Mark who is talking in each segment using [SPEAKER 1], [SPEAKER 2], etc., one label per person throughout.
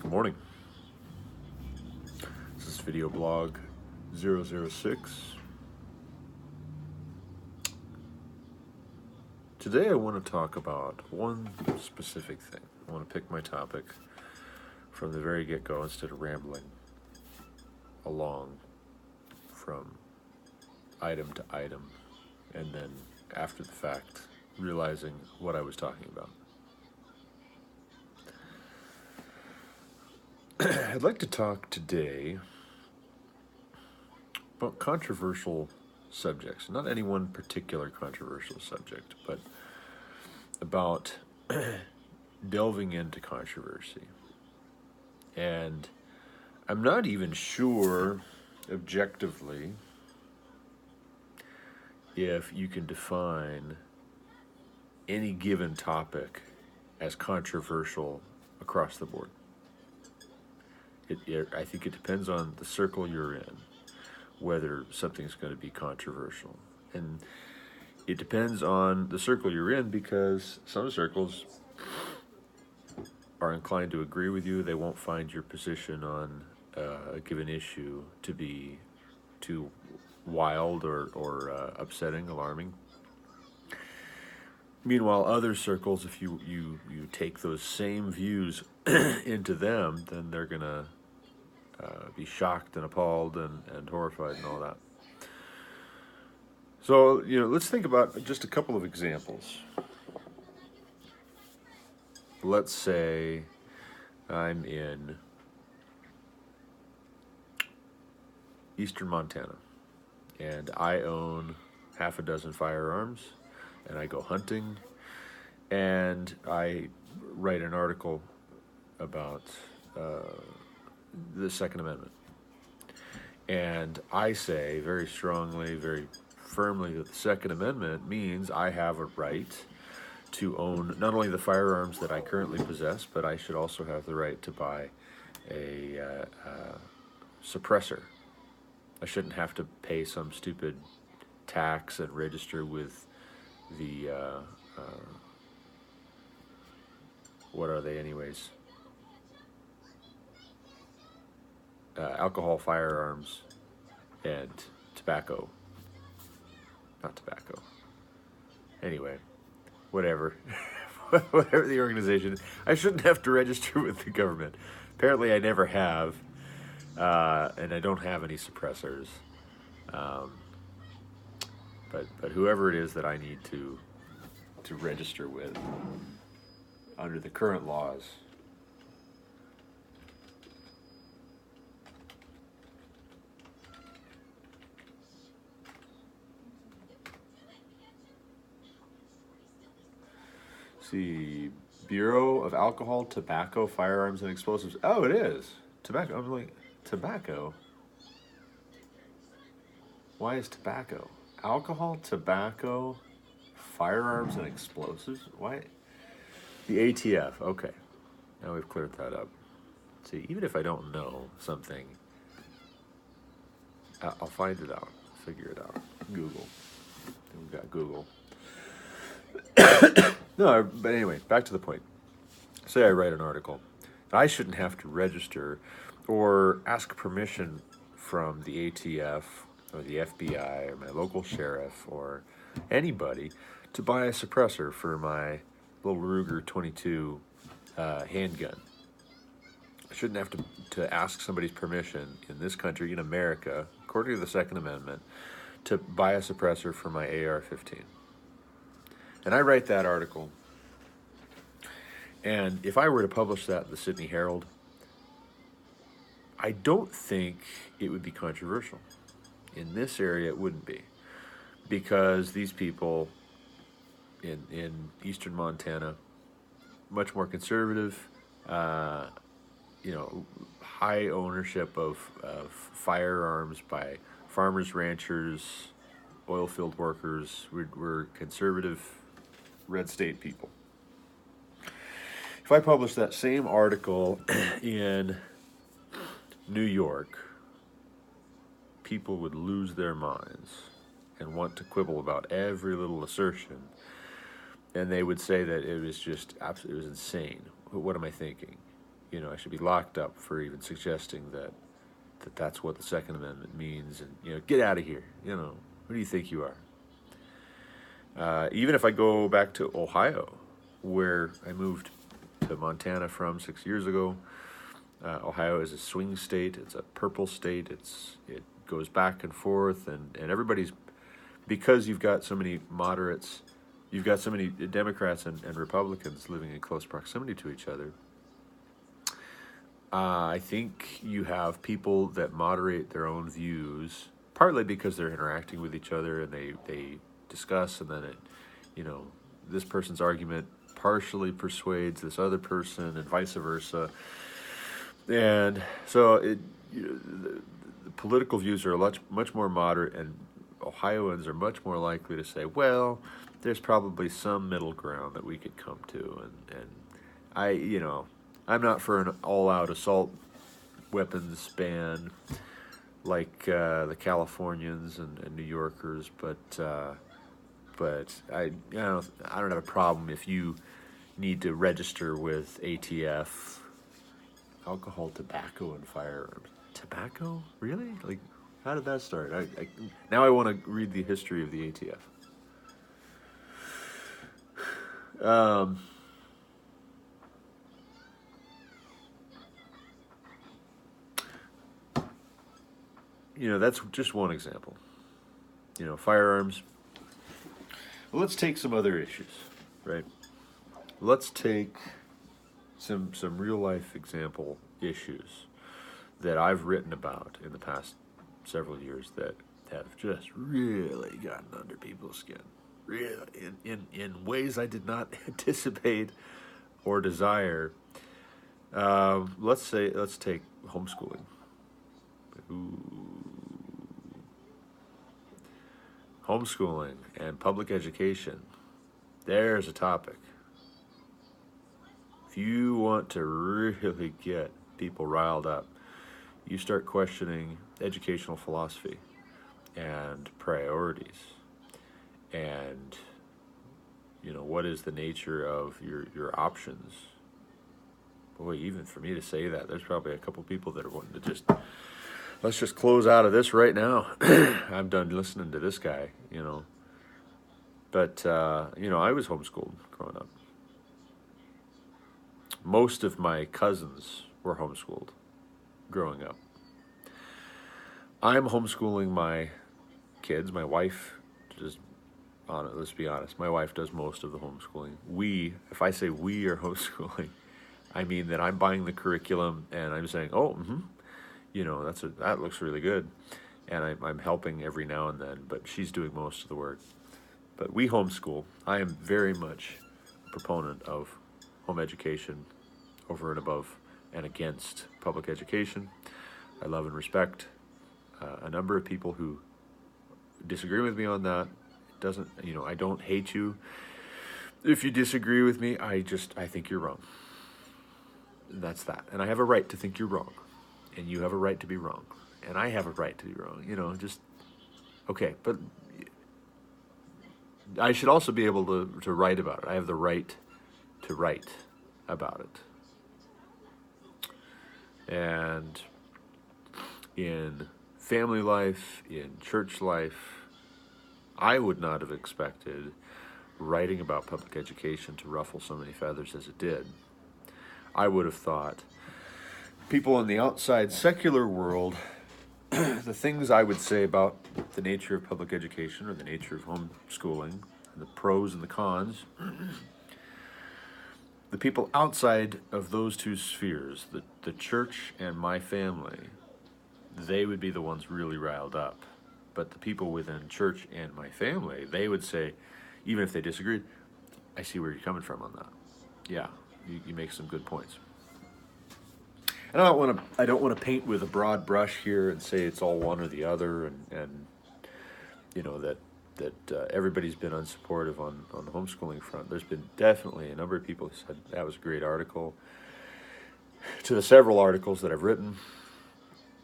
[SPEAKER 1] Good morning. This is video blog 006. Today I want to talk about one specific thing. I want to pick my topic from the very get-go instead of rambling along from item to item and then after the fact realizing what I was talking about. I'd like to talk today about controversial subjects. Not any one particular controversial subject, but about delving into controversy. And I'm not even sure objectively if you can define any given topic as controversial across the board. I think it depends on the circle you're in, whether something's going to be controversial. And it depends on the circle you're in because some circles are inclined to agree with you. They won't find your position on a given issue to be too wild or upsetting, alarming. Meanwhile, other circles, if you take those same views into them, then they're going to be shocked and appalled and horrified and all that. So, let's think about just a couple of examples. Let's say I'm in eastern Montana, and I own half a dozen firearms, and I go hunting, and I write an article about the Second Amendment. And I say very strongly, very firmly that the Second Amendment means I have a right to own not only the firearms that I currently possess, but I should also have the right to buy a suppressor. I shouldn't have to pay some stupid tax and register with the, what are they anyways? Alcohol, firearms, and tobacco. Not tobacco. Anyway, whatever. Whatever the organization. I shouldn't have to register with the government. Apparently I never have, and I don't have any suppressors. But whoever it is that I need to register with under the current laws, see, Bureau of Alcohol, Tobacco, Firearms, and Explosives. Oh, it is. Tobacco. I'm like, tobacco? Why is tobacco? Alcohol, tobacco, firearms, and explosives? Why? The ATF. Okay. Now we've cleared that up. See, even if I don't know something, I'll find it out. Figure it out. Google. We've got Google. No, but anyway, back to the point. Say I write an article. I shouldn't have to register or ask permission from the ATF or the FBI or my local sheriff or anybody to buy a suppressor for my little Ruger 22 handgun. I shouldn't have to ask somebody's permission in this country, in America, according to the Second Amendment, to buy a suppressor for my AR-15. And I write that article, and if I were to publish that in the Sydney Herald, I don't think it would be controversial. In this area, it wouldn't be, because these people in eastern Montana, much more conservative, high ownership of firearms by farmers, ranchers, oil field workers. We're conservative, red state people. If I published that same article in New York, people would lose their minds and want to quibble about every little assertion. And they would say that it was just absolutely, it was insane. What am I thinking? I should be locked up for even suggesting that's what the Second Amendment means, and get out of here. Who do you think you are? Even if I go back to Ohio, where I moved to Montana from 6 years ago, Ohio is a swing state. It's a purple state. It goes back and forth, and everybody's, because you've got so many moderates, you've got so many Democrats and Republicans living in close proximity to each other. I think you have people that moderate their own views, partly because they're interacting with each other and they discuss, and then this person's argument partially persuades this other person, and vice versa. And so the political views are much more moderate, and Ohioans are much more likely to say, well, there's probably some middle ground that we could come to, and I'm not for an all-out assault weapons ban like the Californians and New Yorkers, but I don't have a problem if you need to register with ATF, alcohol, tobacco, and firearms. Tobacco? Really? Like, how did that start? Now I want to read the history of the ATF. That's just one example. Firearms. Well, let's take some other issues, right? Let's take some real life example issues that I've written about in the past several years that have just really gotten under people's skin, really in ways I did not anticipate or desire. Let's take homeschooling. Homeschooling and public education. There's a topic. If you want to really get people riled up, you start questioning educational philosophy and priorities, and what is the nature of your options. Boy, even for me to say that, there's probably a couple people that are wanting to let's just close out of this right now. I'm done listening to this guy, But, I was homeschooled growing up. Most of my cousins were homeschooled growing up. I'm homeschooling my kids. My wife, let's be honest, my wife does most of the homeschooling. If I say we are homeschooling, I mean that I'm buying the curriculum and I'm saying, that looks really good, and I'm helping every now and then, but she's doing most of the work. But we homeschool. I am very much a proponent of home education over and above and against public education. I love and respect a number of people who disagree with me on that. I don't hate you if you disagree with me. I think you're wrong. That's that. And I have a right to think you're wrong. And you have a right to be wrong. And I have a right to be wrong. Okay. But I should also be able to write about it. I have the right to write about it. And in family life, in church life, I would not have expected writing about public education to ruffle so many feathers as it did. I would have thought people in the outside secular world, the things I would say about the nature of public education or the nature of homeschooling, and the pros and the cons, the people outside of those two spheres, the church and my family, they would be the ones really riled up. But the people within church and my family, they would say, even if they disagreed, I see where you're coming from on that. Yeah, you make some good points. And I don't want to paint with a broad brush here and say it's all one or the other, and that everybody's been unsupportive on the homeschooling front. There's been definitely a number of people who said that was a great article. To the several articles that I've written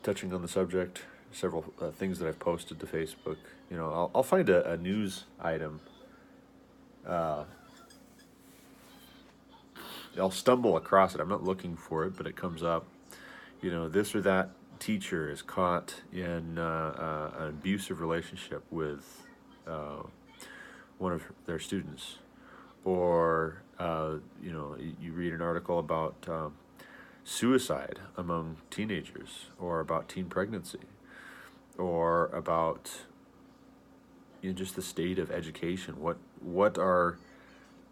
[SPEAKER 1] touching on the subject, several things that I've posted to Facebook. I'll find a news item I'll stumble across it. I'm not looking for it, but it comes up. This or that teacher is caught in an abusive relationship with one of their students, or you read an article about suicide among teenagers, or about teen pregnancy, or about just the state of education. What are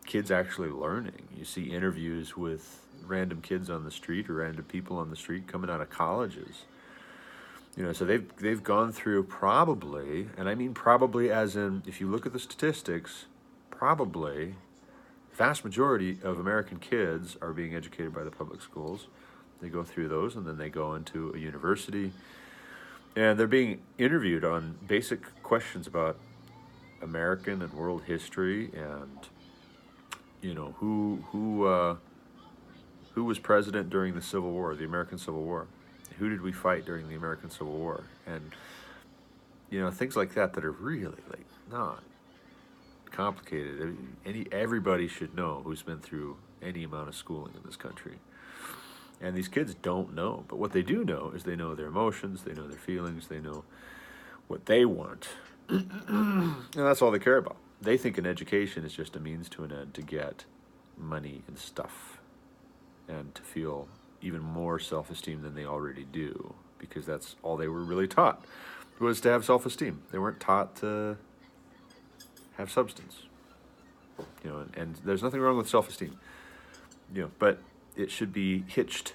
[SPEAKER 1] kids actually learning? You see interviews with random kids on the street, or random people on the street coming out of colleges. So they've gone through, probably, and I mean probably as in, if you look at the statistics, probably vast majority of American kids are being educated by the public schools. They go through those, and then they go into a university, and they're being interviewed on basic questions about American and world history, and who was president during the Civil War, the American Civil War. Who did we fight during the American Civil War? And things like that are really not complicated. Everybody should know, who's been through any amount of schooling in this country. And these kids don't know, but what they do know is they know their emotions, they know their feelings, they know what they want, and that's all they care about. They think an education is just a means to an end to get money and stuff, and to feel even more self-esteem than they already do, because that's all they were really taught, was to have self-esteem. They weren't taught to have substance. And there's nothing wrong with self-esteem, but it should be hitched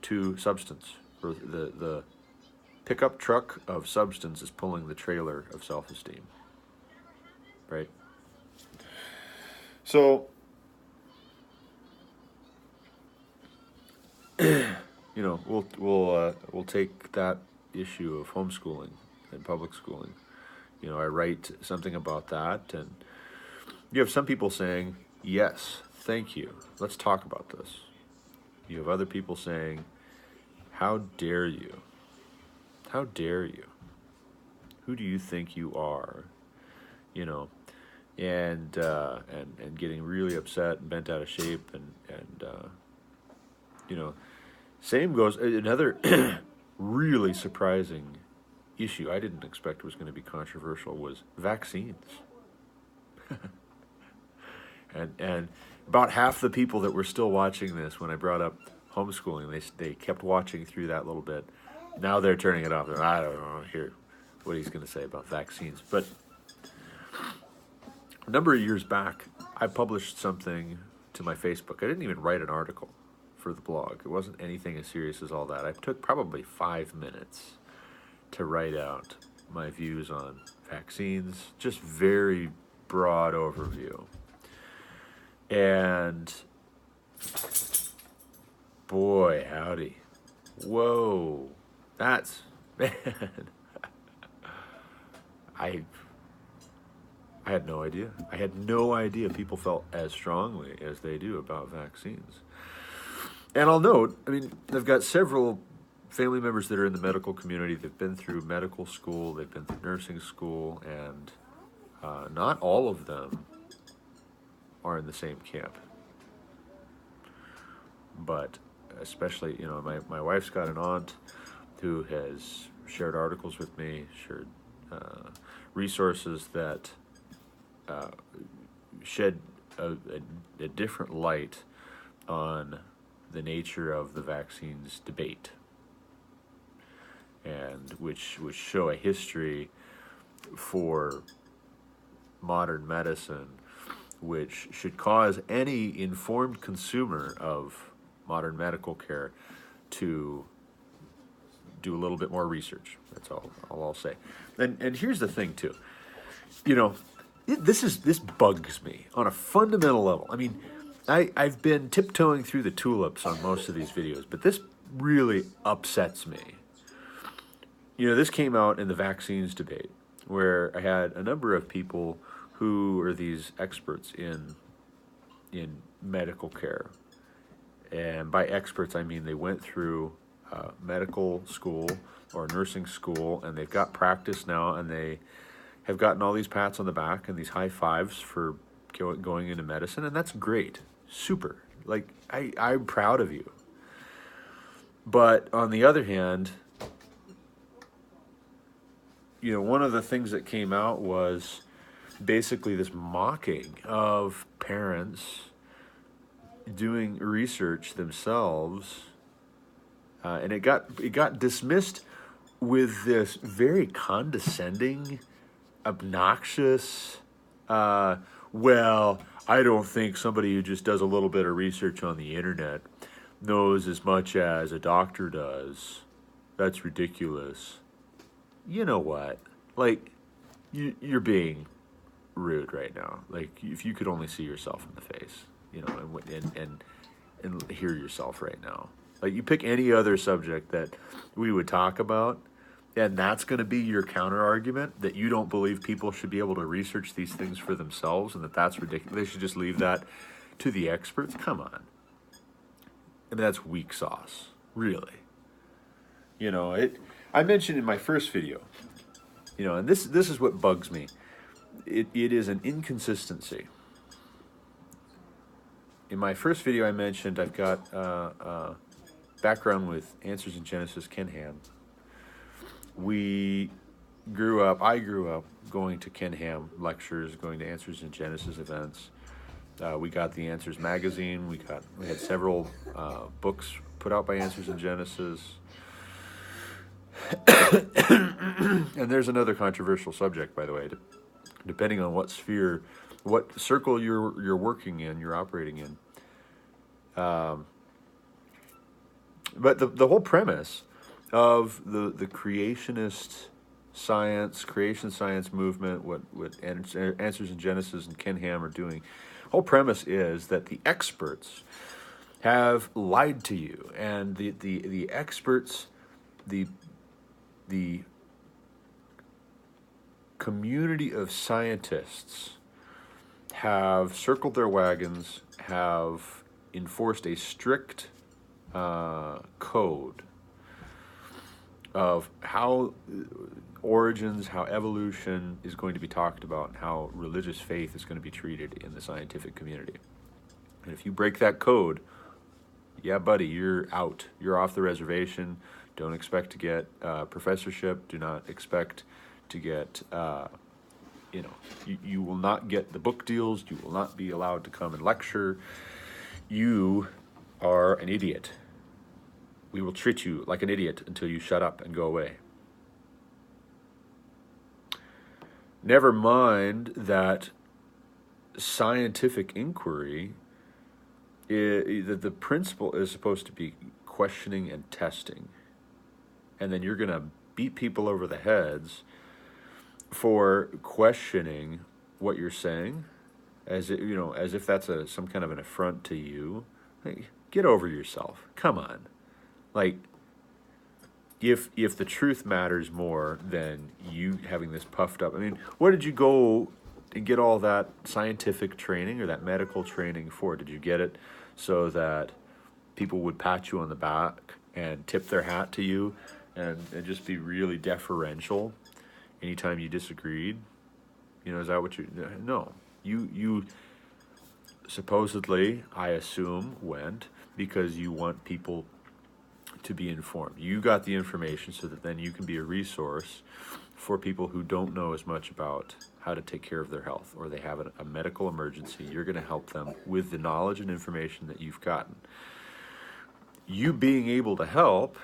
[SPEAKER 1] to substance. Or the pickup truck of substance is pulling the trailer of self-esteem, right? So we'll take that issue of homeschooling and public schooling. I write something about that, and you have some people saying, yes, thank you, let's talk about this. You have other people saying, how dare you? How dare you? Who do you think you are? And getting really upset and bent out of shape, and same goes, another really surprising issue I didn't expect was going to be controversial was vaccines. and about half the people that were still watching this when I brought up homeschooling, they kept watching through that little bit. Now they're turning it off. I don't know hear what he's going to say about vaccines. But a number of years back, I published something to my Facebook. I didn't even write an article for the blog. It wasn't anything as serious as all that. I took probably 5 minutes to write out my views on vaccines, just very broad overview. And boy, howdy. Whoa, that's, man. I had no idea. I had no idea people felt as strongly as they do about vaccines. And I'll note, I've got several family members that are in the medical community. They've been through medical school, they've been through nursing school, and not all of them are in the same camp. But especially, my wife's got an aunt who has shared articles with me, shared resources that shed a different light on the nature of the vaccines debate, and which show a history for modern medicine which should cause any informed consumer of modern medical care to do a little bit more research. That's all I'll say. And here's the thing too, this bugs me on a fundamental level. I've been tiptoeing through the tulips on most of these videos, but this really upsets me. This came out in the vaccines debate, where I had a number of people who are these experts in medical care. And by experts, I mean they went through medical school or nursing school, and they've got practice now, and they have gotten all these pats on the back and these high fives for going into medicine, and that's great. Super. Like, I'm proud of you. But on the other hand, you know, one of the things that came out was basically this mocking of parents doing research themselves, and it got dismissed with this very condescending, obnoxious, well, I don't think somebody who just does a little bit of research on the internet knows as much as a doctor does. That's ridiculous. You know what? Like, you're being rude right now. Like, if you could only see yourself in the face, you know, and hear yourself right now. Like, you pick any other subject that we would talk about, and that's going to be your counter argument, that you don't believe people should be able to research these things for themselves, and that's ridiculous. They should just leave that to the experts. Come on. I mean, that's weak sauce, really. You know, I mentioned in my first video, you know, and this is what bugs me. It is an inconsistency. In my first video, I mentioned I've got background with Answers in Genesis, Ken Ham. I grew up going to Ken Ham lectures, going to Answers in Genesis events. We got the Answers magazine. We had several books put out by Answers in Genesis. And there's another controversial subject, by the way, depending on what sphere, what circle you're working in, you're operating in. But the whole premise of the creationist science, creation science movement, what Answers in Genesis and Ken Ham are doing, whole premise is that the experts have lied to you, and the experts, the community of scientists have circled their wagons, have enforced a strict code of how origins, how evolution is going to be talked about, and how religious faith is going to be treated in the scientific community. And if you break that code, yeah, buddy, you're out. You're off the reservation. Don't expect to get a professorship. Do not expect to get, you will not get the book deals. You will not be allowed to come and lecture. You are an idiot. We will treat you like an idiot until you shut up and go away. Never mind that scientific inquiry, the principle is supposed to be questioning and testing. And then you're going to beat people over the heads for questioning what you're saying, as if that's some kind of an affront to you. Hey, get over yourself. Come on. Like, if the truth matters more than you having this puffed up, I mean, what did you go and get all that scientific training or that medical training for? Did you get it so that people would pat you on the back and tip their hat to you and just be really deferential anytime you disagreed? You know, is that what you... No. You supposedly, I assume, went because you want people to be informed. You got the information so that then you can be a resource for people who don't know as much about how to take care of their health, or they have a medical emergency. You're going to help them with the knowledge and information that you've gotten. You being able to help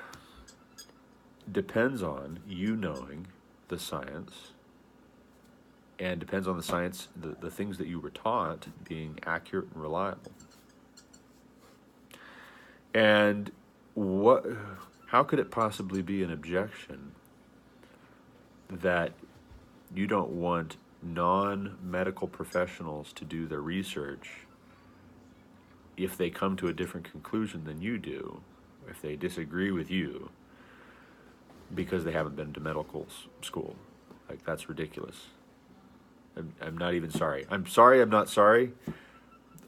[SPEAKER 1] depends on you knowing the science, and depends on the science, the things that you were taught being accurate and reliable. And how could it possibly be an objection that you don't want non-medical professionals to do their research if they come to a different conclusion than you do, if they disagree with you because they haven't been to medical school? Like, that's ridiculous. I'm not even sorry. I'm sorry, I'm not sorry.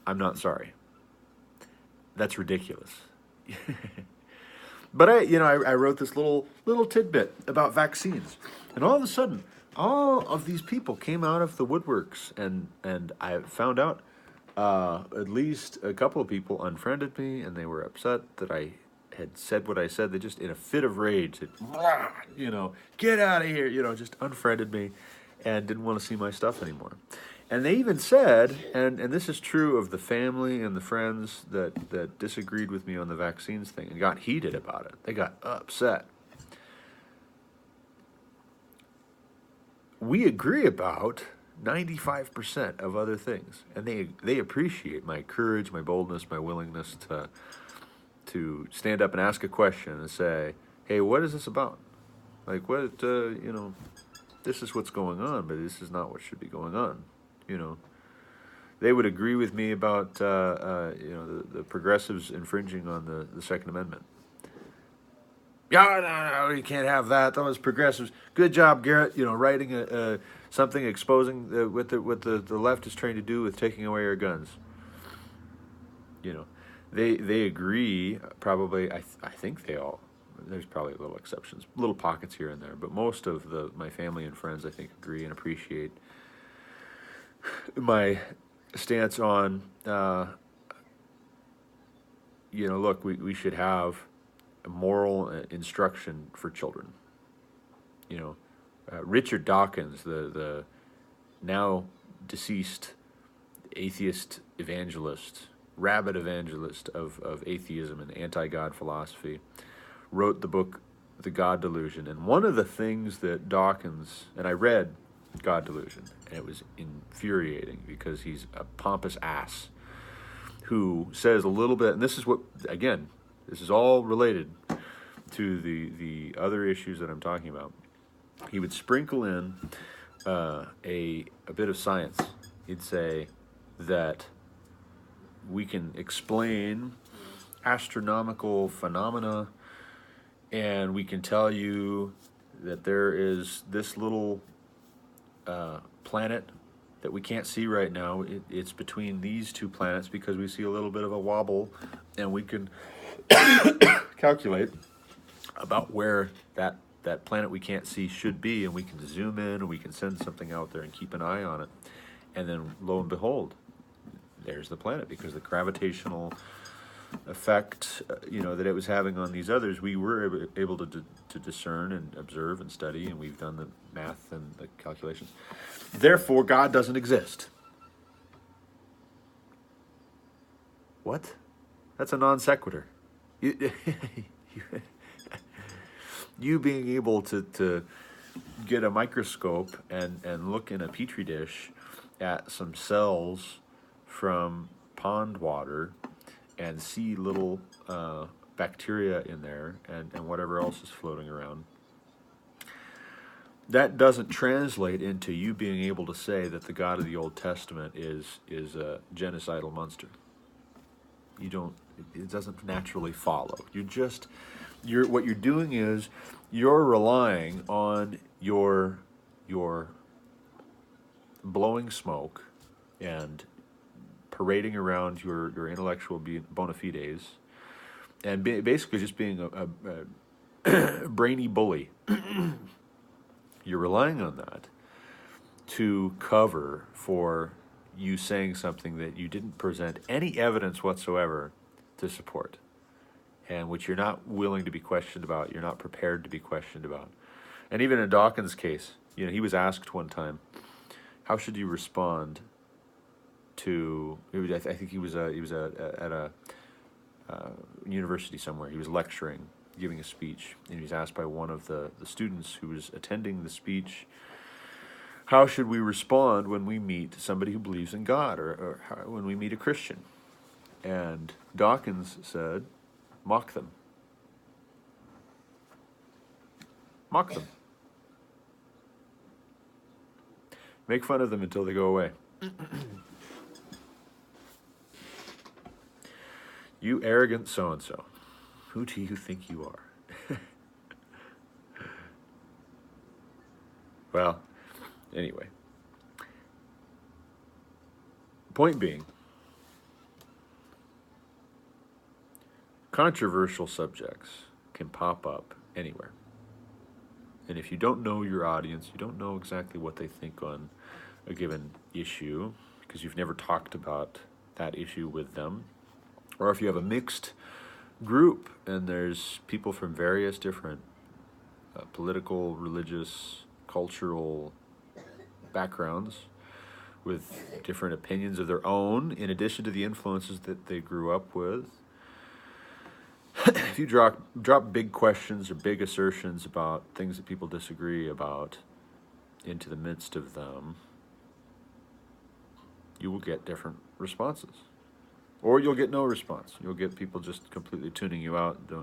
[SPEAKER 1] I'm not sorry. That's ridiculous. But I wrote this little tidbit about vaccines, and all of a sudden, all of these people came out of the woodworks, and I found out at least a couple of people unfriended me, and they were upset that I had said what I said. They just, in a fit of rage, said, "Blah," get out of here, just unfriended me and didn't want to see my stuff anymore. And they even said, and this is true of the family and the friends that disagreed with me on the vaccines thing and got heated about it. They got upset. We agree about 95% of other things, and they appreciate my courage, my boldness, my willingness to stand up and ask a question and say, hey, what is this about? Like, what, this is what's going on, but this is not what should be going on, They would agree with me about, the progressives infringing on the Second Amendment. Yeah, no, you can't have that. Those progressives. Good job, Garrett. Writing something exposing what the left is trying to do with taking away our guns. They agree. Probably, I think they all. There's probably little exceptions, little pockets here and there, but most of my family and friends, I think, agree and appreciate my stance on. Look, we should have moral instruction for children. Richard Dawkins, the now deceased atheist evangelist, rabid evangelist of atheism and anti-God philosophy, wrote the book The God Delusion. And one of the things that Dawkins, and I read God Delusion, and it was infuriating because he's a pompous ass who says a little bit, and this is what, again, this is all related to the other issues that I'm talking about. He would sprinkle in a bit of science. He'd say that we can explain astronomical phenomena, and we can tell you that there is this little planet that we can't see right now. It's between these two planets because we see a little bit of a wobble, and we can calculate about where that planet we can't see should be, and we can zoom in and we can send something out there and keep an eye on it. And then lo and behold, there's the planet, because the gravitational effect that it was having on these others, we were able to discern and observe and study, and we've done the math and the calculations. Therefore, God doesn't exist. What? That's a non sequitur. You being able to get a microscope and look in a petri dish at some cells from pond water and see little bacteria in there and whatever else is floating around, that doesn't translate into you being able to say that the God of the Old Testament is a genocidal monster. It doesn't naturally follow. What you're doing is you're relying on your blowing smoke and parading around your intellectual bona fides, and basically just being a brainy bully. You're relying on that to cover for you saying something that you didn't present any evidence whatsoever to support, and which you're not willing to be questioned about, you're not prepared to be questioned about. And even in Dawkins' case, he was asked one time, how should you respond to, I think he was at a university somewhere. He was lecturing, giving a speech, and he was asked by one of the students who was attending the speech, how should we respond when we meet somebody who believes in God, or when we meet a Christian? And Dawkins said, mock them. Mock them. Make fun of them until they go away. You arrogant so-and-so. Who do you think you are? Well, anyway. Point being, controversial subjects can pop up anywhere. And if you don't know your audience, you don't know exactly what they think on a given issue, because you've never talked about that issue with them. Or if you have a mixed group and there's people from various different political, religious, cultural backgrounds with different opinions of their own, in addition to the influences that they grew up with. If you drop big questions or big assertions about things that people disagree about into the midst of them, you will get different responses. Or you'll get no response. You'll get people just completely tuning you out. I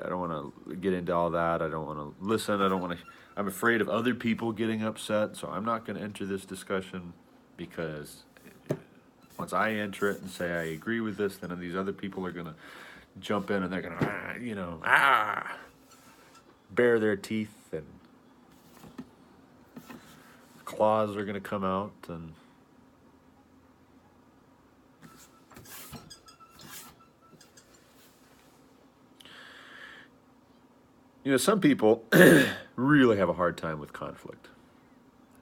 [SPEAKER 1] don't want to get into all that. I don't want to listen. I'm afraid of other people getting upset, so I'm not going to enter this discussion, because once I enter it and say I agree with this, then these other people are going to jump in and they're going to, bare their teeth, and claws are going to come out, and some people really have a hard time with conflict.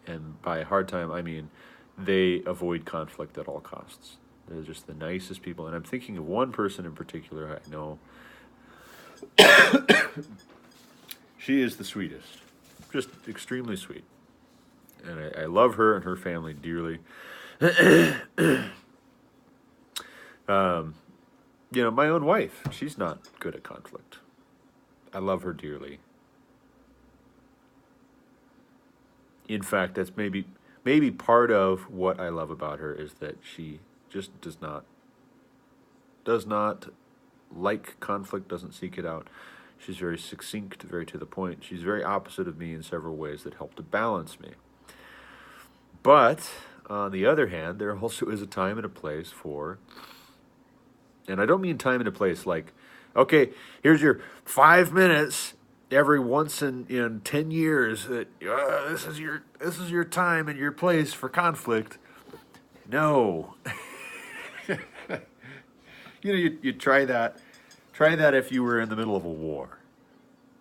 [SPEAKER 1] And by hard time, I mean they avoid conflict at all costs. They're just the nicest people. And I'm thinking of one person in particular I know. She is the sweetest. Just extremely sweet. And I love her and her family dearly. My own wife, she's not good at conflict. I love her dearly. In fact, that's maybe part of what I love about her, is that she just does not like conflict, doesn't seek it out. She's very succinct, very to the point. She's very opposite of me in several ways that help to balance me. But on the other hand, there also is a time and a place for, and I don't mean time and a place like, okay, here's your 5 minutes every once in 10 years that this is your time and your place for conflict. No. You try that if you were in the middle of a war.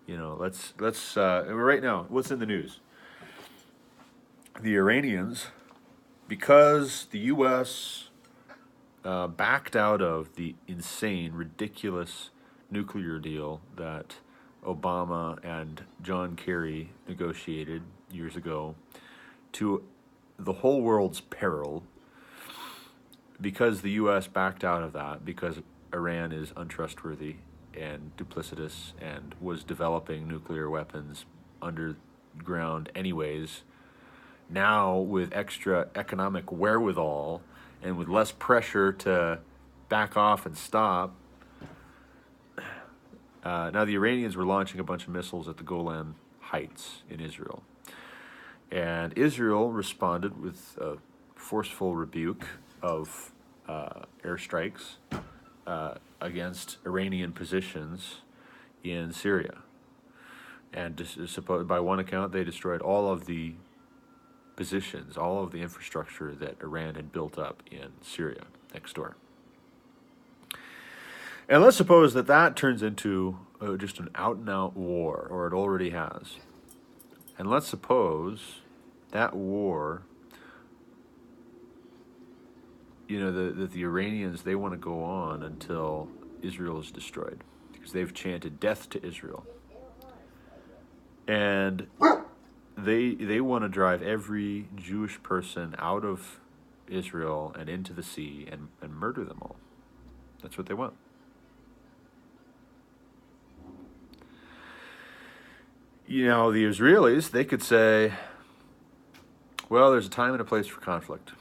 [SPEAKER 1] Let's right now, what's in the news? The Iranians, because the U.S. Backed out of the insane, ridiculous nuclear deal that Obama and John Kerry negotiated years ago, to the whole world's peril, because the U.S. backed out of that, because Iran is untrustworthy and duplicitous and was developing nuclear weapons underground anyways. Now, with extra economic wherewithal and with less pressure to back off and stop, now the Iranians were launching a bunch of missiles at the Golan Heights in Israel. And Israel responded with a forceful rebuke of airstrikes against Iranian positions in Syria. And by one account, they destroyed all of the positions, all of the infrastructure that Iran had built up in Syria next door. And let's suppose that turns into just an out-and-out war, or it already has. And let's suppose that war, that the Iranians, they want to go on until Israel is destroyed, because they've chanted death to Israel. And they want to drive every Jewish person out of Israel and into the sea and murder them all. That's what they want. The Israelis, they could say, well, there's a time and a place for conflict.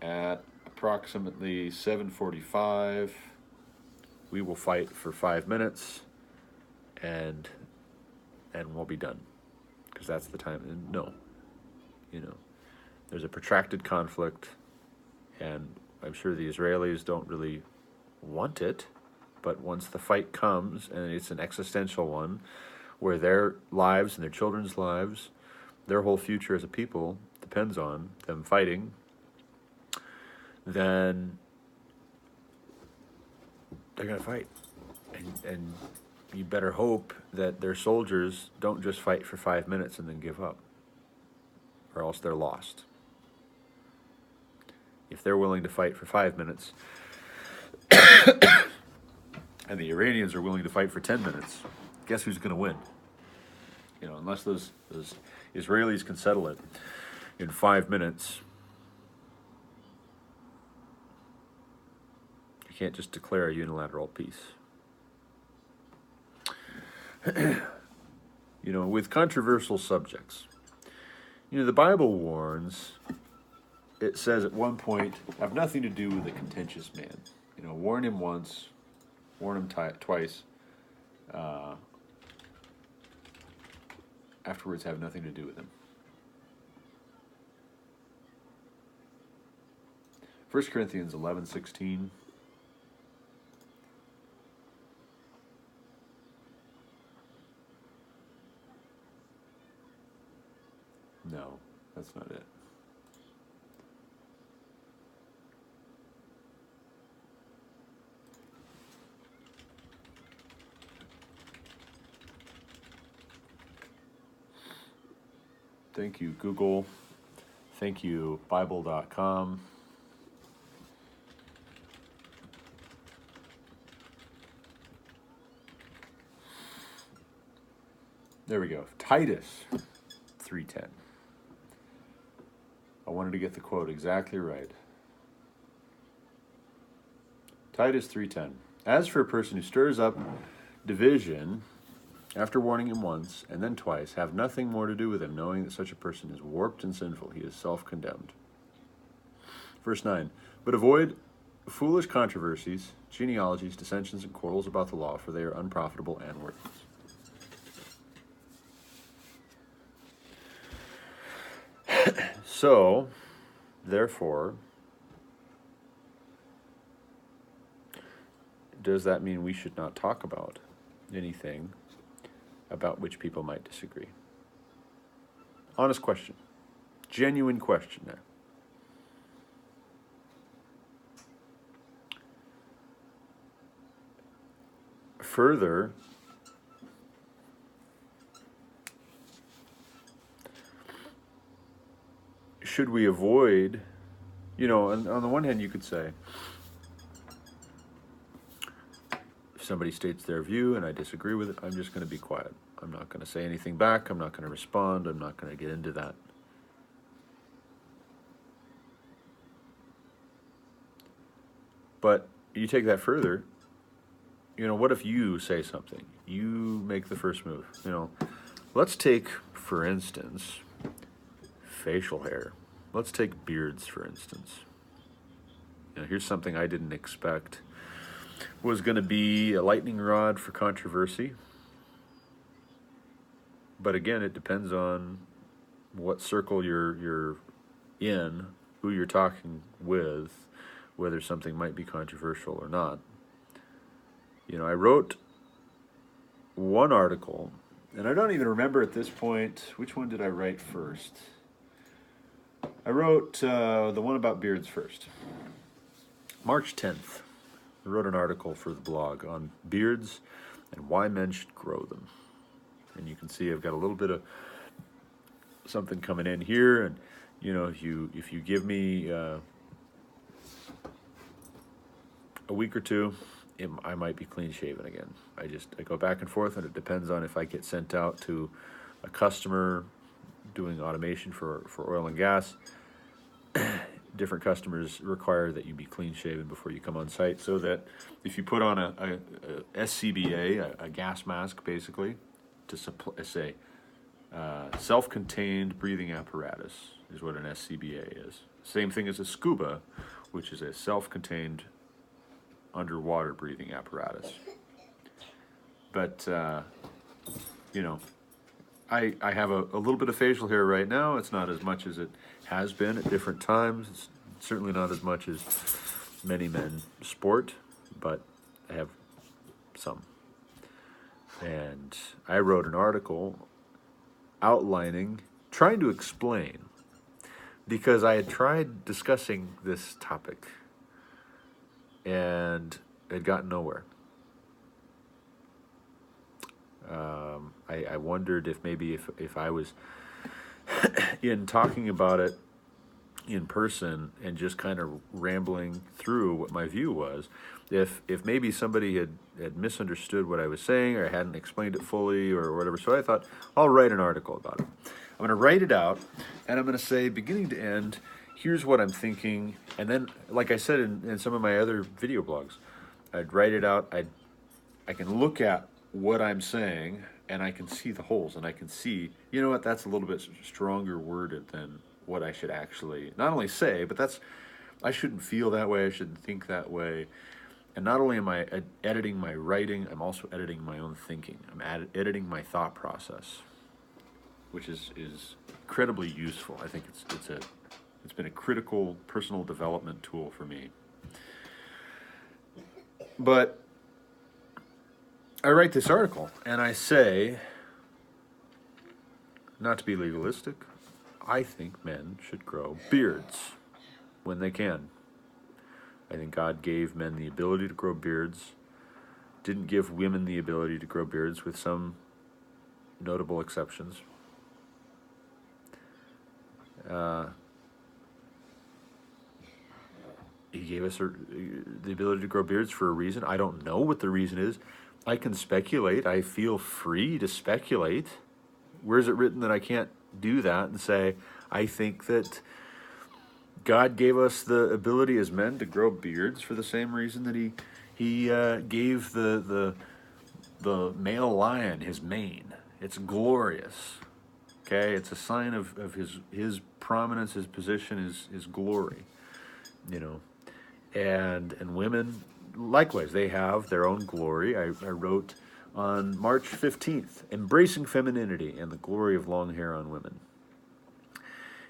[SPEAKER 1] At approximately 7:45, we will fight for 5 minutes, and we'll be done, because that's the time. And no, there's a protracted conflict, and I'm sure the Israelis don't really want it. But once the fight comes, and it's an existential one, where their lives and their children's lives, their whole future as a people depends on them fighting, then they're going to fight. And you better hope that their soldiers don't just fight for 5 minutes and then give up, or else they're lost. if they're willing to fight for 5 minutes and the Iranians are willing to fight for 10 minutes, guess who's going to win? You know, unless those Israelis can settle it in 5 minutes, you can't just declare a unilateral peace. You know, with controversial subjects, you know, the Bible warns, it says at one point, have nothing to do with a contentious man. You know, warn him once, warn him twice. Afterwards, have nothing to do with him. 1 Corinthians 11:16. No, that's not it. Thank you, Google. Thank you, Bible.com. There we go. Titus 3:10. I wanted to get the quote exactly right. Titus 3:10. As for a person who stirs up division, after warning him once and then twice, have nothing more to do with him, knowing that such a person is warped and sinful. He is self-condemned. Verse 9. But avoid foolish controversies, genealogies, dissensions, and quarrels about the law, for they are unprofitable and worthless. So, therefore, does that mean we should not talk about anything about which people might disagree? Honest question. Genuine question there. Further, should we avoid, you know, on the one hand you could say, if somebody states their view and I disagree with it, I'm just going to be quiet. I'm not going to say anything back. I'm not going to respond. I'm not going to get into that. But you take that further, you know, what if you say something? You make the first move. You know, let's take, for instance, facial hair. Let's take beards, for instance. You know, here's something I didn't expect was going to be a lightning rod for controversy. But again, it depends on what circle you're in, who you're talking with, whether something might be controversial or not. You know, I wrote one article, and I don't even remember at this point, which one did I write first? I wrote the one about beards first. March 10th, I wrote an article for the blog on beards and why men should grow them. And you can see I've got a little bit of something coming in here, and you know, if you give me a week or two, I might be clean shaven again. I go back and forth, and it depends on if I get sent out to a customer doing automation for oil and gas. Different customers require that you be clean shaven before you come on site, so that if you put on a SCBA, a gas mask, basically, to say self-contained breathing apparatus is what an SCBA is. Same thing as a scuba, which is a self-contained underwater breathing apparatus. But you know, I have a little bit of facial hair right now. It's not as much as it has been at different times. It's certainly not as much as many men sport, but I have some. And I wrote an article outlining, trying to explain, because I had tried discussing this topic and had gotten nowhere. I wondered if maybe if I was in talking about it in person and just kind of rambling through what my view was. If maybe somebody had misunderstood what I was saying or hadn't explained it fully or whatever, so I thought I'll write an article about it. I'm going to write it out, and I'm going to say, beginning to end, here's what I'm thinking. And then, like I said in some of my other video blogs, I'd write it out. I can look at what I'm saying, and I can see the holes, and I can see, you know what, that's a little bit stronger worded than what I should actually not only say, but I shouldn't feel that way, I shouldn't think that way. And not only am I editing my writing, I'm also editing my own thinking. I'm editing my thought process, which is incredibly useful. I think it's been a critical personal development tool for me. But I write this article and I say, not to be legalistic, I think men should grow beards when they can. I think God gave men the ability to grow beards, didn't give women the ability to grow beards, with some notable exceptions. He gave us the ability to grow beards for a reason. I don't know what the reason is. I can speculate. I feel free to speculate. Where is it written that I can't do that and say, I think that God gave us the ability as men to grow beards for the same reason that he gave the male lion his mane. It's glorious. Okay, it's a sign of his prominence, his position, his glory. You know, and women likewise, they have their own glory. I wrote on March 15th, Embracing Femininity and the Glory of Long Hair on Women.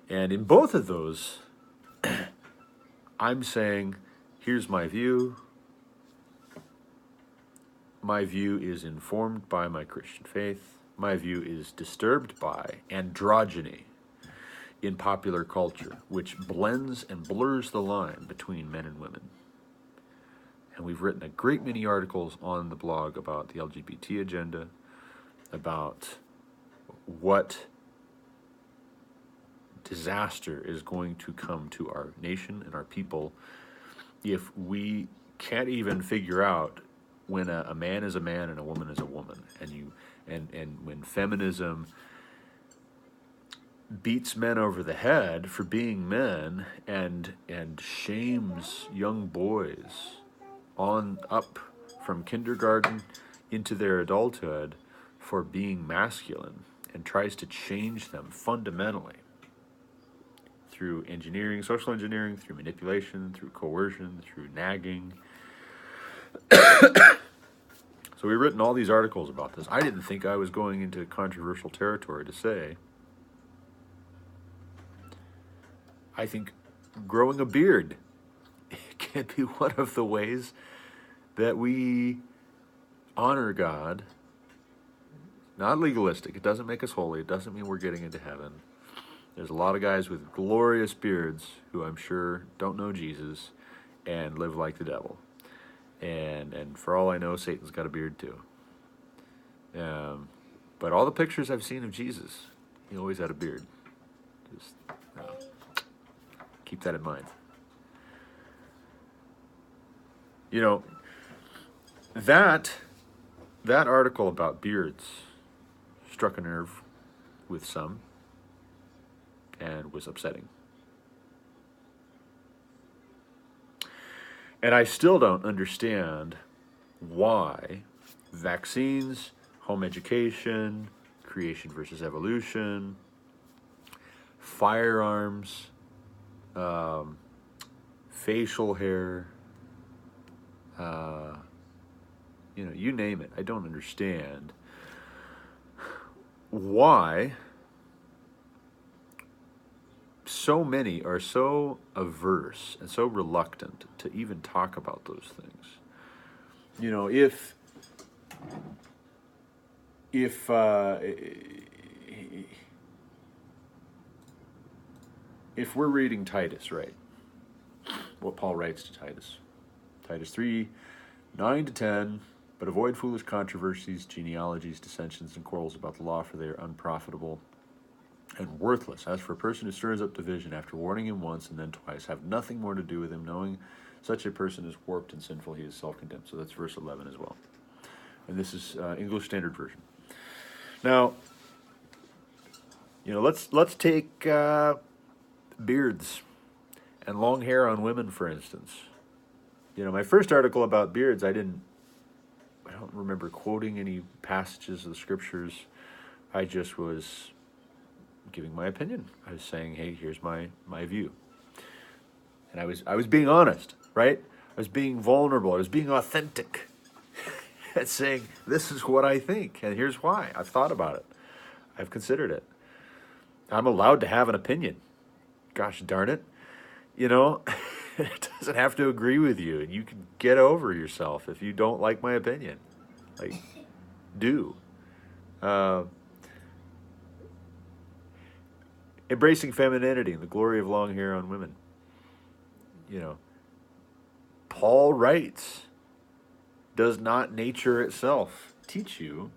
[SPEAKER 1] And in both of those, I'm saying, here's my view. My view is informed by my Christian faith. My view is disturbed by androgyny in popular culture, which blends and blurs the line between men and women. And we've written a great many articles on the blog about the LGBT agenda, about what disaster is going to come to our nation and our people if we can't even figure out when a man is a man and a woman is a woman, and when feminism beats men over the head for being men and shames young boys on up from kindergarten into their adulthood for being masculine and tries to change them fundamentally through engineering, social engineering, through manipulation, through coercion, through nagging. So we've written all these articles about this. I didn't think I was going into controversial territory to say, I think growing a beard can be one of the ways that we honor God. Not legalistic. It doesn't make us holy. It doesn't mean we're getting into heaven. There's a lot of guys with glorious beards who I'm sure don't know Jesus and live like the devil. And for all I know, Satan's got a beard too. But all the pictures I've seen of Jesus, he always had a beard. Just keep that in mind. You know, that article about beards struck a nerve with some and was upsetting. And I still don't understand why vaccines, home education, creation versus evolution, firearms, facial hair, you name it. I don't understand why so many are so averse and so reluctant to even talk about those things. You know, if we're reading Titus, right, what Paul writes to Titus 3, 9-10, but avoid foolish controversies, genealogies, dissensions, and quarrels about the law, for they are unprofitable. and worthless. As for a person who stirs up division after warning him once and then twice, have nothing more to do with him, knowing such a person is warped and sinful, he is self-condemned. So that's verse 11 as well. And this is English Standard Version. Now, let's take beards and long hair on women, for instance. My first article about beards, I don't remember quoting any passages of the scriptures. I just was giving my opinion. I was saying, hey, here's my view. And I was being honest, right? I was being vulnerable. I was being authentic. And saying, this is what I think, and here's why. I've thought about it. I've considered it. I'm allowed to have an opinion. Gosh darn it. It doesn't have to agree with you, and you can get over yourself if you don't like my opinion. Do. Embracing femininity and the glory of long hair on women. Paul writes, does not nature itself teach you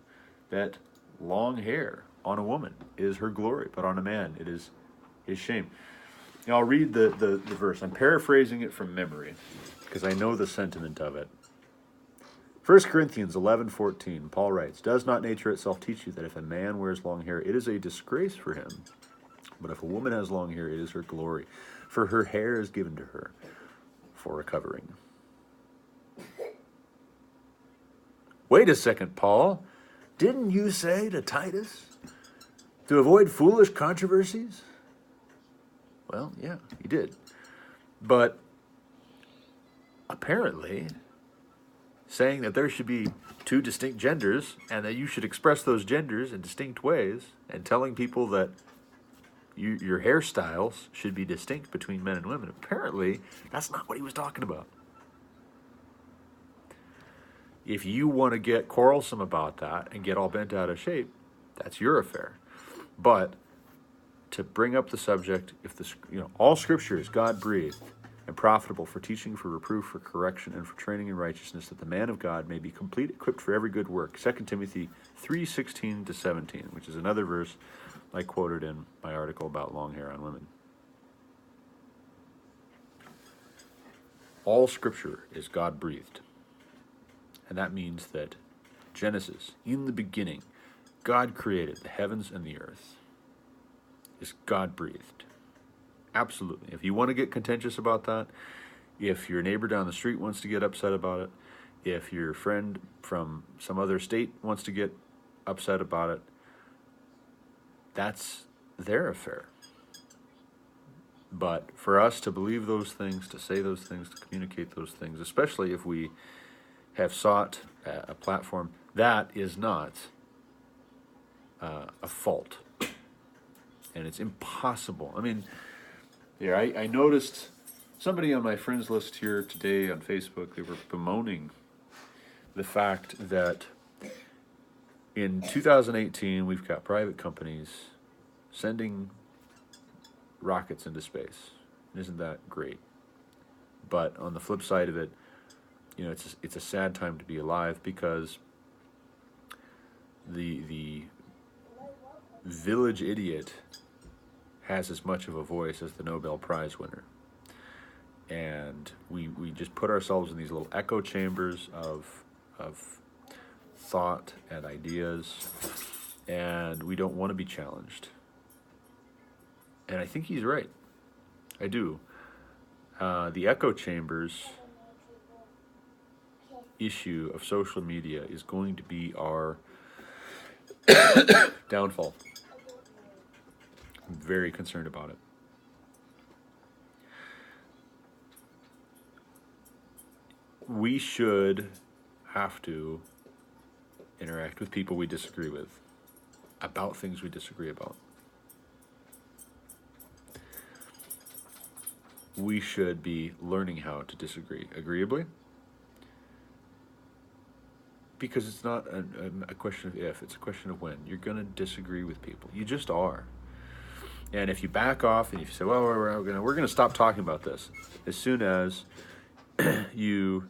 [SPEAKER 1] that long hair on a woman is her glory, but on a man it is his shame? Now, I'll read the verse. I'm paraphrasing it from memory because I know the sentiment of it. 1 Corinthians 11:14, Paul writes, does not nature itself teach you that if a man wears long hair, it is a disgrace for him? But if a woman has long hair, it is her glory, for her hair is given to her for a covering. Wait a second, Paul. Didn't you say to Titus to avoid foolish controversies? Well, yeah, he did. But apparently, saying that there should be two distinct genders and that you should express those genders in distinct ways, and telling people that your hairstyles should be distinct between men and women, apparently that's not what he was talking about. If you want to get quarrelsome about that and get all bent out of shape, that's your affair. But to bring up the subject, if all Scripture is God-breathed and profitable for teaching, for reproof, for correction, and for training in righteousness, that the man of God may be complete, equipped for every good work. 2 Timothy 3:16-17, which is another verse I quoted in my article about long hair on women. All Scripture is God-breathed. And that means that Genesis, in the beginning, God created the heavens and the earth, is God-breathed. Absolutely. If you want to get contentious about that, if your neighbor down the street wants to get upset about it, if your friend from some other state wants to get upset about it, that's their affair. But for us to believe those things, to say those things, to communicate those things, especially if we have sought a platform, that is not a fault. And it's impossible. I mean, I noticed somebody on my friends list here today on Facebook, they were bemoaning the fact that in 2018, we've got private companies sending rockets into space. Isn't that great? But on the flip side of it, it's a sad time to be alive, because the village idiot has as much of a voice as the Nobel Prize winner. And we just put ourselves in these little echo chambers of thought and ideas, and we don't want to be challenged. And I think he's right. I do. The echo chambers issue of social media is going to be our downfall. I'm very concerned about it. We should have to interact with people we disagree with about things we disagree about. We should be learning how to disagree agreeably, because it's not a question of if, it's a question of when. You're going to disagree with people. You just are. And if you back off and you say, well, we're going to stop talking about this, as soon as you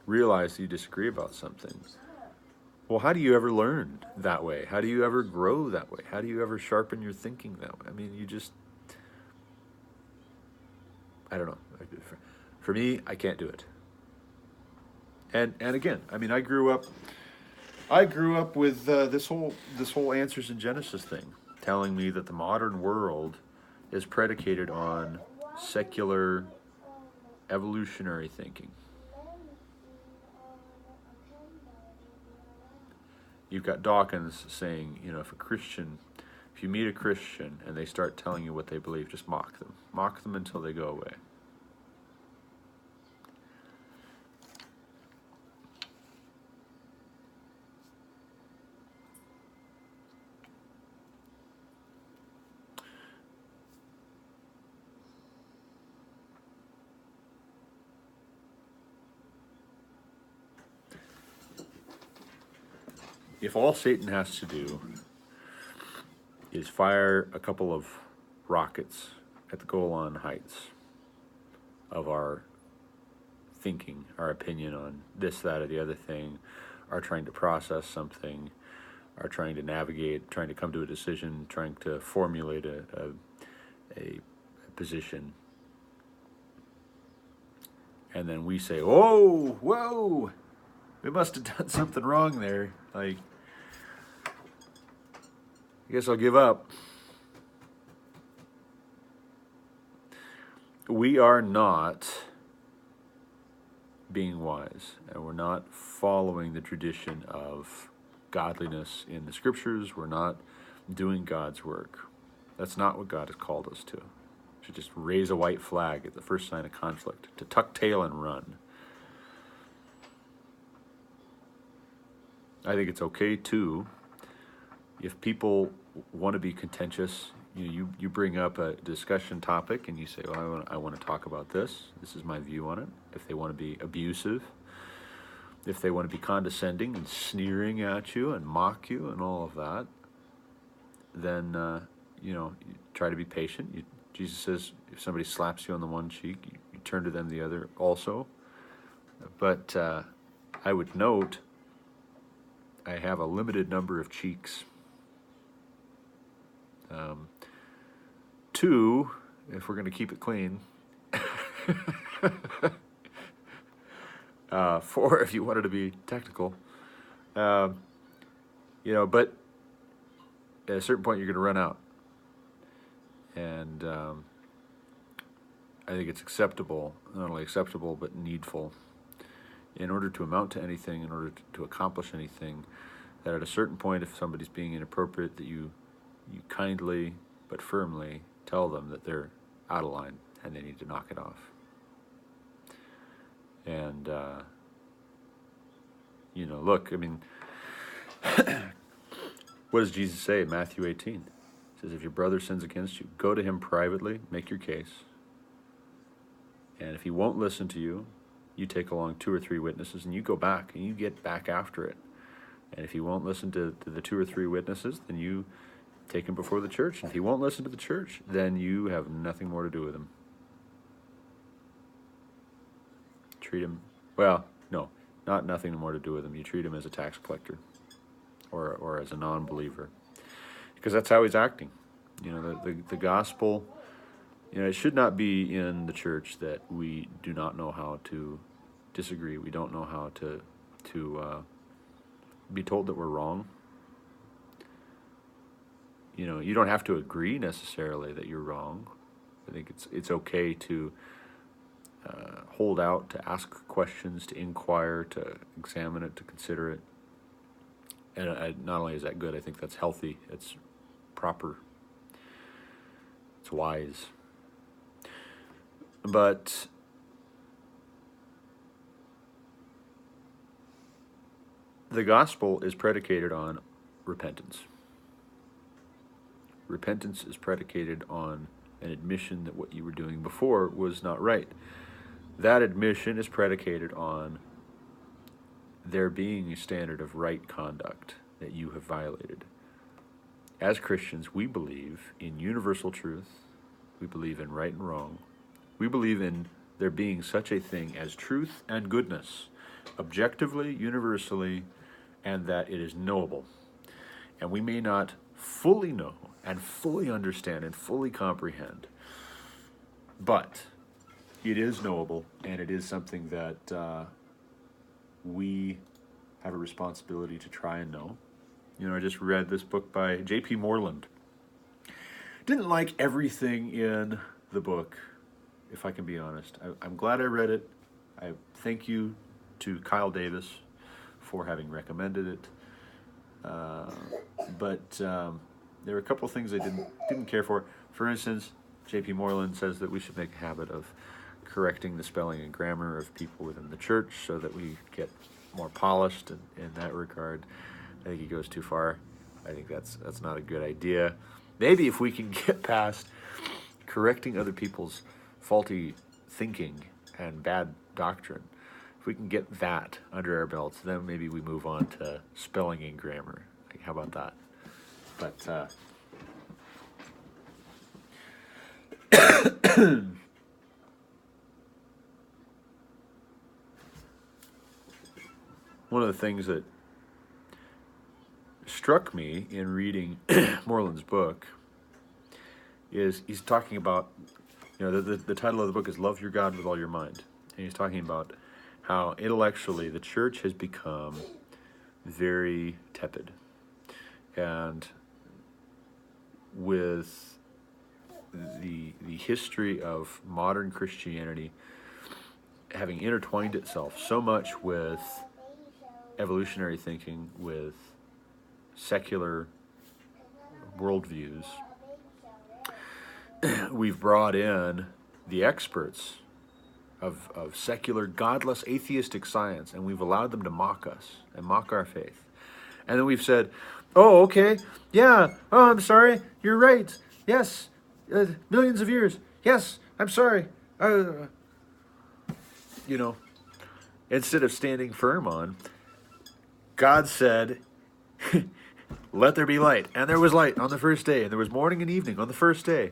[SPEAKER 1] realize that you disagree about something, Well, how do you ever learn that way? How do you ever grow that way? How do you ever sharpen your thinking that way? I mean, you just, I don't know. For me, I can't do it. And again, I mean, I grew up with this whole answers in Genesis thing, telling me that the modern world is predicated on secular evolutionary thinking. You've got Dawkins saying, if you meet a Christian and they start telling you what they believe, just mock them until they go away. If all Satan has to do is fire a couple of rockets at the Golan Heights of our thinking, our opinion on this, that, or the other thing, are trying to process something, are trying to navigate, trying to come to a decision, trying to formulate a position, and then we say, "Oh, whoa, we must have done something wrong there." Like, I guess I'll give up. We are not being wise, and we're not following the tradition of godliness in the scriptures. We're not doing God's work. That's not what God has called us to just raise a white flag at the first sign of conflict, to tuck tail and run. I think it's okay too, if people want to be contentious, you bring up a discussion topic and you say, well, I want to talk about this. This is my view on it. If they want to be abusive, if they want to be condescending and sneering at you and mock you and all of that, then, you try to be patient. Jesus says, if somebody slaps you on the one cheek, you turn to them the other also. But I would note, I have a limited number of cheeks. 2, if we're going to keep it clean. 4, if you wanted to be technical. But at a certain point, you're going to run out. And I think it's acceptable, not only acceptable, but needful, in order to amount to anything, in order to accomplish anything, that at a certain point, if somebody's being inappropriate, that you kindly but firmly tell them that they're out of line and they need to knock it off. And, look, I mean, what does Jesus say in Matthew 18? It says, if your brother sins against you, go to him privately, make your case. And if he won't listen to you, you take along 2 or 3 witnesses and you go back and you get back after it. And if he won't listen to the 2 or 3 witnesses, then you take him before the church. And if he won't listen to the church, then you have nothing more to do with him. Treat him, well, no, not nothing more to do with him. You treat him as a tax collector or as a non-believer. Because that's how he's acting. The gospel, it should not be in the church that we do not know how to disagree. We don't know how to be told that we're wrong. You don't have to agree necessarily that you're wrong. I think it's okay to hold out, to ask questions, to inquire, to examine it, to consider it. And not only is that good, I think that's healthy. It's proper. It's wise. But the gospel is predicated on repentance. Repentance is predicated on an admission that what you were doing before was not right. That admission is predicated on there being a standard of right conduct that you have violated. As Christians, we believe in universal truth. We believe in right and wrong. We believe in there being such a thing as truth and goodness, objectively, universally, and that it is knowable. And we may not fully know and fully understand and fully comprehend, but it is knowable, and it is something that we have a responsibility to try and know. You know, I just read this book by J.P. Moreland. Didn't like everything in the book, if I can be honest. I'm glad I read it. I thank you to Kyle Davis for having recommended it. But there were a couple of things I didn't care for. For instance, J.P. Moreland says that we should make a habit of correcting the spelling and grammar of people within the church so that we get more polished in that regard. I think he goes too far. I think that's not a good idea. Maybe if we can get past correcting other people's faulty thinking and bad doctrine, if we can get that under our belts, then maybe we move on to spelling and grammar. Like, how about that? But one of the things that struck me in reading Moreland's book is he's talking about, you know, the title of the book is Love Your God with All Your Mind. And he's talking about how intellectually the church has become very tepid. And with the history of modern Christianity having intertwined itself so much with evolutionary thinking, with secular worldviews, we've brought in the experts of secular, godless, atheistic science, and we've allowed them to mock us and mock our faith. And then we've said, oh, okay, yeah, oh, I'm sorry, you're right, yes, millions of years, yes, I'm sorry. You know, instead of standing firm on, God said, let there be light. And there was light on the first day. And there was morning and evening on the first day.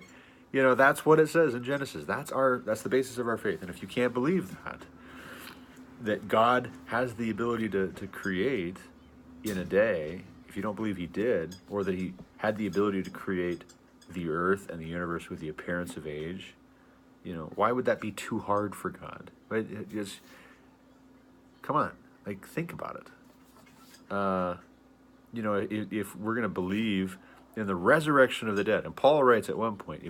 [SPEAKER 1] You know, that's what it says in Genesis. That's the basis of our faith. And if you can't believe that God has the ability to create in a day, if you don't believe he did, or that he had the ability to create the earth and the universe with the appearance of age, you know, why would that be too hard for God? Just, come on, like, think about it. You know, if we're going to believe in the resurrection of the dead, and Paul writes at one point,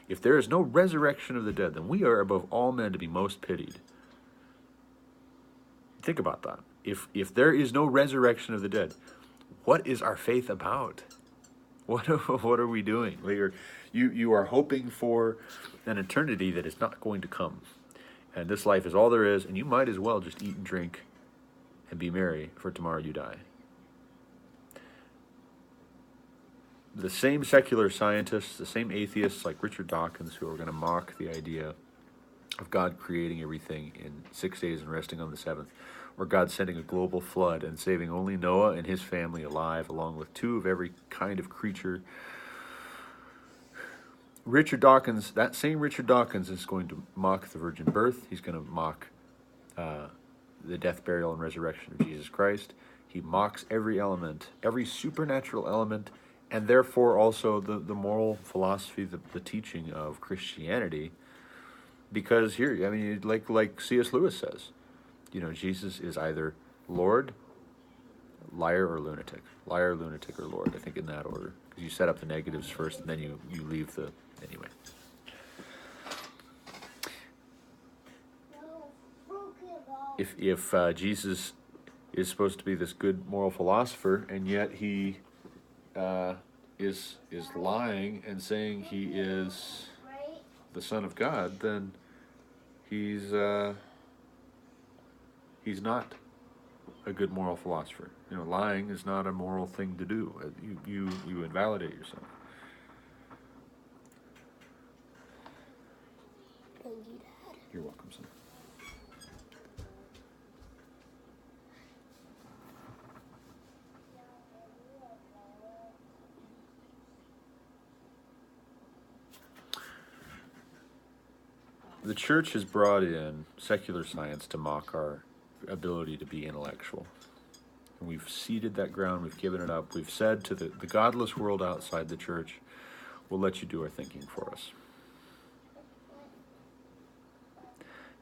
[SPEAKER 1] if there is no resurrection of the dead, then we are above all men to be most pitied. Think about that. If there is no resurrection of the dead, what is our faith about? What are we doing? You are hoping for an eternity that is not going to come. And this life is all there is, and you might as well just eat and drink and be merry, for tomorrow you die. The same secular scientists, the same atheists like Richard Dawkins, who are going to mock the idea of God creating everything in 6 days and resting on the seventh, or God sending a global flood and saving only Noah and his family alive, along with 2 of every kind of creature. Richard Dawkins, that same Richard Dawkins, is going to mock the virgin birth. He's going to mock the death, burial, and resurrection of Jesus Christ. He mocks every element, every supernatural element, and therefore also the moral philosophy, the teaching of Christianity. Because here, I mean, like C.S. Lewis says, you know, Jesus is either Lord, liar, or lunatic. Liar, lunatic, or Lord, I think in that order. Because you set up the negatives first, and then you leave the... Anyway. If Jesus is supposed to be this good moral philosopher, and yet he is lying and saying he is the Son of God, then he's not a good moral philosopher. You know, lying is not a moral thing to do. You invalidate yourself.
[SPEAKER 2] Thank you, Dad.
[SPEAKER 1] You're welcome, son. The church has brought in secular science to mock our ability to be intellectual. And we've ceded that ground, we've given it up. We've said to the godless world outside the church, we'll let you do our thinking for us.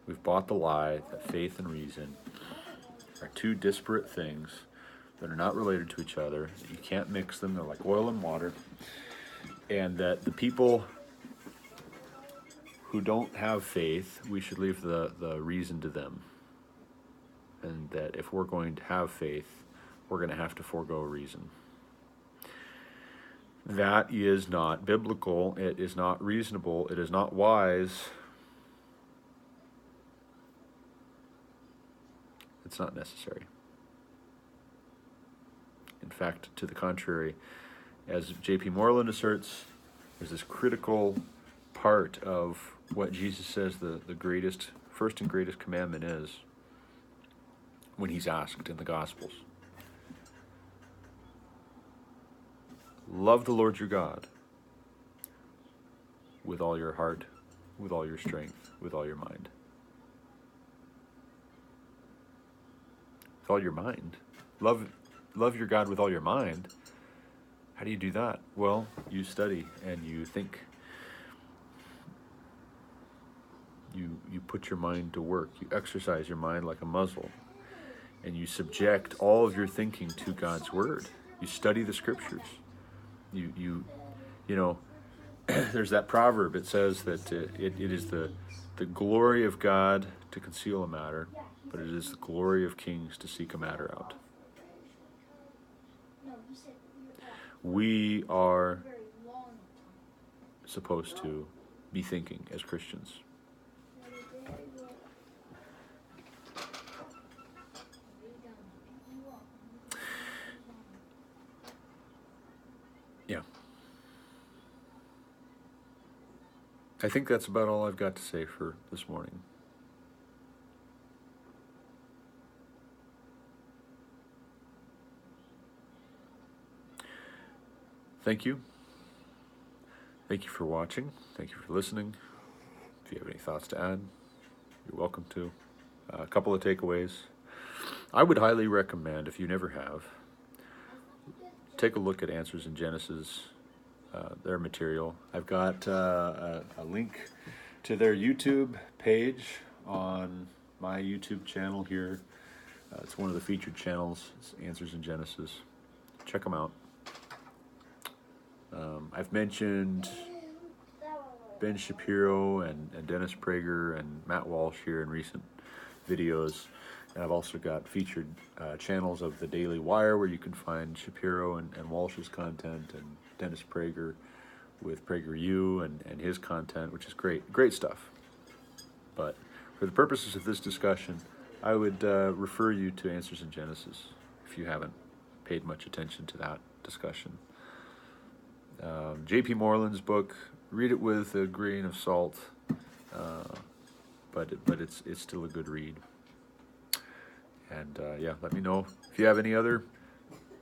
[SPEAKER 1] We've bought the lie that faith and reason are two disparate things that are not related to each other. You can't mix them. They're like oil and water. And that the people who don't have faith, we should leave the reason to them. And that if we're going to have faith, we're going to have to forego reason. That is not biblical. It is not reasonable. It is not wise. It's not necessary. In fact, to the contrary, as J.P. Moreland asserts, there's this critical part of what Jesus says the greatest, first and greatest commandment is when he's asked in the Gospels. Love the Lord your God with all your heart, with all your strength, with all your mind. With all your mind. Love your God with all your mind. How do you do that? Well, you study and you think. You put your mind to work. You exercise your mind like a muzzle. And you subject all of your thinking to God's word. You study the scriptures. You know, there's that proverb. It says that it is the glory of God to conceal a matter, but it is the glory of kings to seek a matter out. We are supposed to be thinking as Christians. Yeah. I think that's about all I've got to say for this morning. Thank you. Thank you for watching. Thank you for listening. If you have any thoughts to add, you're welcome to. A couple of takeaways. I would highly recommend, if you never have, take a look at Answers in Genesis, their material. I've got a link to their YouTube page on my YouTube channel here. It's one of the featured channels. It's Answers in Genesis. Check them out. I've mentioned Ben Shapiro and Dennis Prager and Matt Walsh here in recent videos. And I've also got featured channels of the Daily Wire where you can find Shapiro and Walsh's content, and Dennis Prager with PragerU and his content, which is great stuff. But for the purposes of this discussion, I would refer you to Answers in Genesis if you haven't paid much attention to that discussion. J.P. Moreland's book, read it with a grain of salt, but it's still a good read. And yeah, let me know if you have any other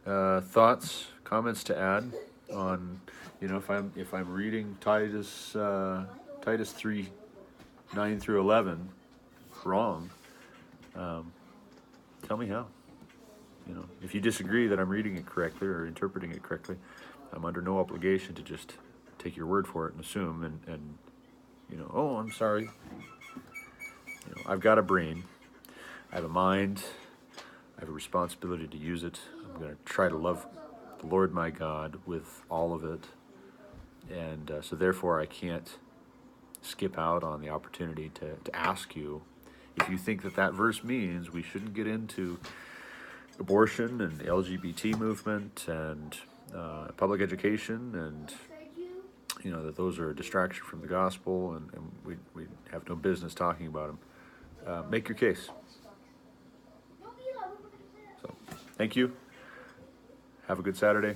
[SPEAKER 1] thoughts, comments to add on, if I'm reading Titus 3:9-11 wrong. Tell me how. If you disagree that I'm reading it correctly or interpreting it correctly, I'm under no obligation to just take your word for it and assume and oh, I'm sorry. I've got a brain. I have a mind. I have a responsibility to use it. I'm going to try to love the Lord my God with all of it. And so therefore I can't skip out on the opportunity to ask you if you think that verse means we shouldn't get into abortion and the LGBT movement and public education, and that those are a distraction from the gospel, and we have no business talking about them. Make your case. So, thank you. Have a good Saturday.